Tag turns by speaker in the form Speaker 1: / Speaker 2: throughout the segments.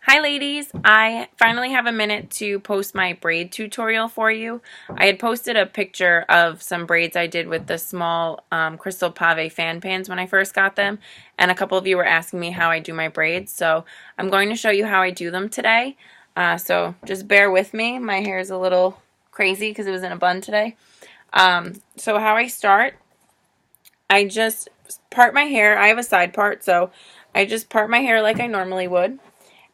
Speaker 1: Hi ladies, I finally have a minute to post my braid tutorial for you. I had posted a picture of some braids I did with the small crystal pave fan pans when I first got them, and a couple of you were asking me how I do my braids, so I'm going to show you how I do them today. So just bear with me, my hair is a little crazy because it was in a bun today. So how I start, I just part my hair. I have a side part, so I just part my hair like I normally would.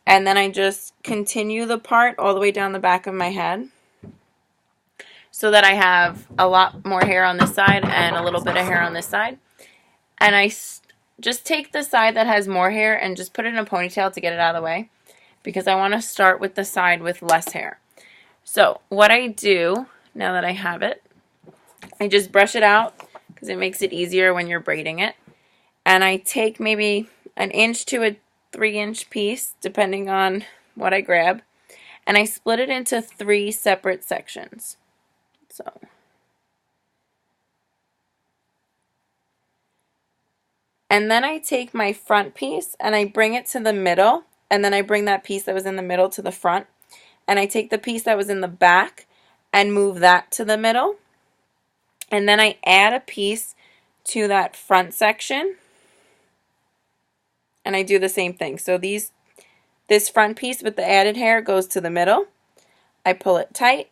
Speaker 1: And then I just continue the part all the way down the back of my head so that I have a lot more hair on this side and a little bit of hair on this side. And I just take the side that has more hair and just put it in a ponytail to get it out of the way because I want to start with the side with less hair. So what I do, now that I have it, I just brush it out because it makes it easier when you're braiding it. And I take maybe an inch to a 3-inch piece, depending on what I grab, and I split it into 3 separate sections. So, and then I take my front piece and I bring it to the middle, and then I bring that piece that was in the middle to the front, and I take the piece that was in the back and move that to the middle, and then I add a piece to that front section, and I do the same thing. So this front piece with the added hair goes to the middle. I pull it tight.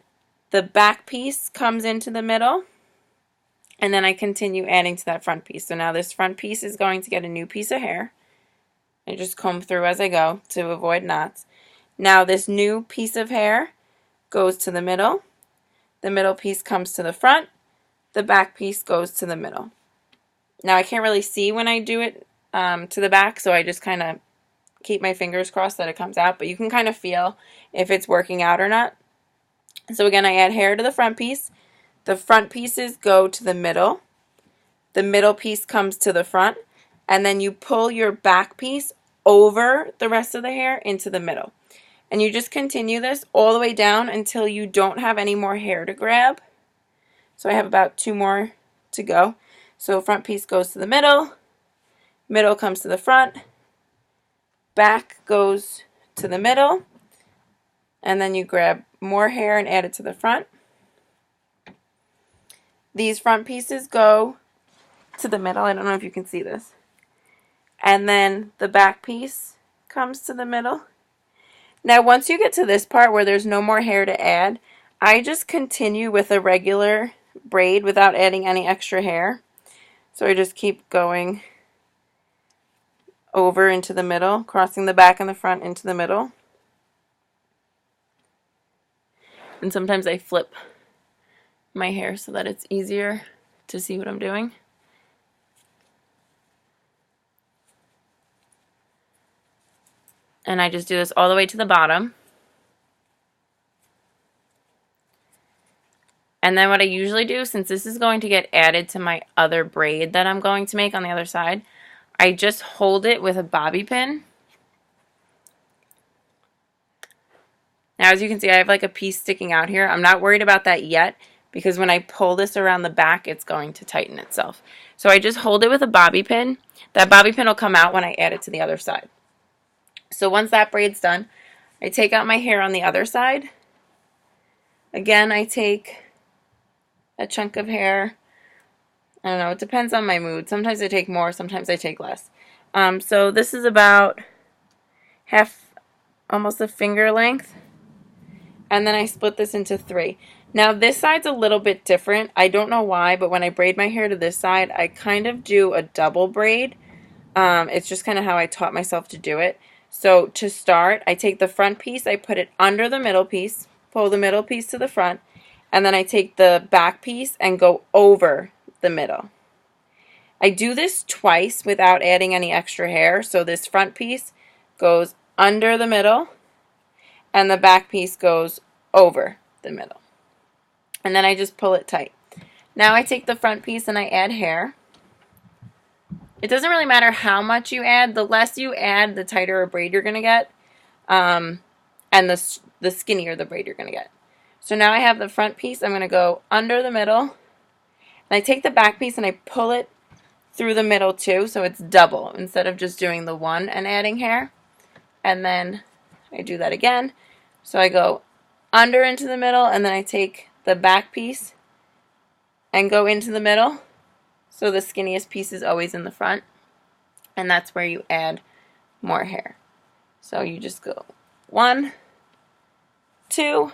Speaker 1: The back piece comes into the middle. And then I continue adding to that front piece. So now this front piece is going to get a new piece of hair. I just comb through as I go to avoid knots. Now this new piece of hair goes to the middle. The middle piece comes to the front. The back piece goes to the middle. Now I can't really see when I do it to the back, so I just kind of keep my fingers crossed that it comes out, but you can kind of feel if it's working out or not. So again, I add hair to the front piece. The front pieces go to the middle piece comes to the front, and then you pull your back piece over the rest of the hair into the middle. And you just continue this all the way down until you don't have any more hair to grab. So I have about 2 more to go. So front piece goes to the middle comes to the front, back goes to the middle, and then you grab more hair and add it to the front. These front pieces go to the middle. I don't know if you can see this. And then the back piece comes to the middle. Now once you get to this part where there's no more hair to add, I just continue with a regular braid without adding any extra hair. So I just keep going over into the middle, crossing the back and the front into the middle. And sometimes I flip my hair so that it's easier to see what I'm doing. And I just do this all the way to the bottom. And then what I usually do, since this is going to get added to my other braid that I'm going to make on the other side, I just hold it with a bobby pin. Now as you can see, I have like a piece sticking out here. I'm not worried about that yet because when I pull this around the back, it's going to tighten itself. So I just hold it with a bobby pin. That bobby pin will come out when I add it to the other side. So once that braid's done, I take out my hair on the other side. Again, I take a chunk of hair. I don't know, it depends on my mood. Sometimes I take more, sometimes I take less. So this is about almost a finger length. And then I split this into 3. Now this side's a little bit different. I don't know why, but when I braid my hair to this side, I kind of do a double braid. It's just kind of how I taught myself to do it. So to start, I take the front piece, I put it under the middle piece, pull the middle piece to the front, and then I take the back piece and go over the middle. I do this twice without adding any extra hair. So this front piece goes under the middle and the back piece goes over the middle. And then I just pull it tight. Now I take the front piece and I add hair. It doesn't really matter how much you add. The less you add, the tighter a braid you're going to get. And the skinnier the braid you're going to get. So now I have the front piece. I'm going to go under the middle. And I take the back piece and I pull it through the middle too. So it's double instead of just doing the one and adding hair. And then I do that again. So I go under into the middle, and then I take the back piece and go into the middle. So the skinniest piece is always in the front, and that's where you add more hair. So you just go 1, 2,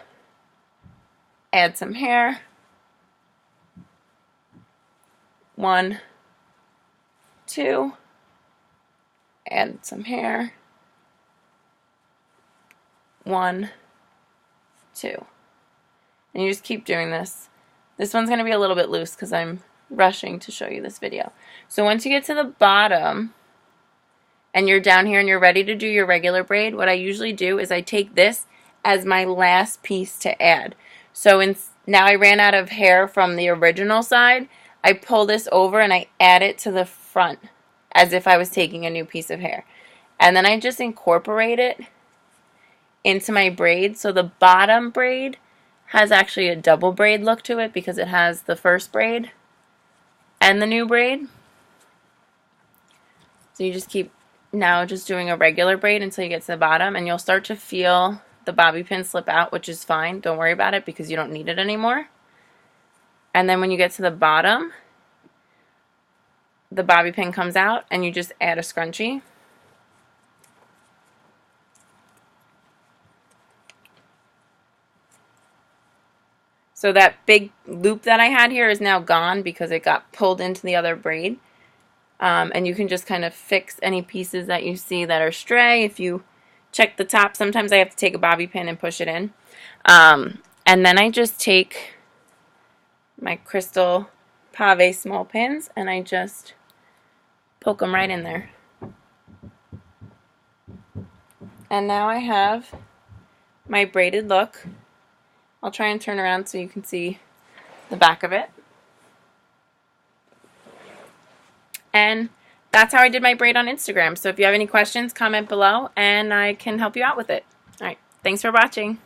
Speaker 1: add some hair, 1, 2, add some hair, 1, 2. And you just keep doing this. This one's going to be a little bit loose because I'm rushing to show you this video. So once you get to the bottom and you're down here and you're ready to do your regular braid, what I usually do is I take this as my last piece to add. So now I ran out of hair from the original side. I pull this over and I add it to the front as if I was taking a new piece of hair. And then I just incorporate it into my braid. So the bottom braid has actually a double braid look to it because it has the first braid and the new braid. So you just keep now just doing a regular braid until you get to the bottom, and you'll start to feel the bobby pin slip out, which is fine. Don't worry about it because you don't need it anymore. And then when you get to the bottom, the bobby pin comes out and you just add a scrunchie. So that big loop that I had here is now gone because it got pulled into the other braid. And you can just kind of fix any pieces that you see that are stray. If you check the top, sometimes I have to take a bobby pin and push it in. And then I just take my crystal pave small pins and I just poke them right in there. And now I have my braided look. I'll try and turn around so you can see the back of it. And that's how I did my braid on Instagram. So if you have any questions, comment below and I can help you out with it. All right, thanks for watching.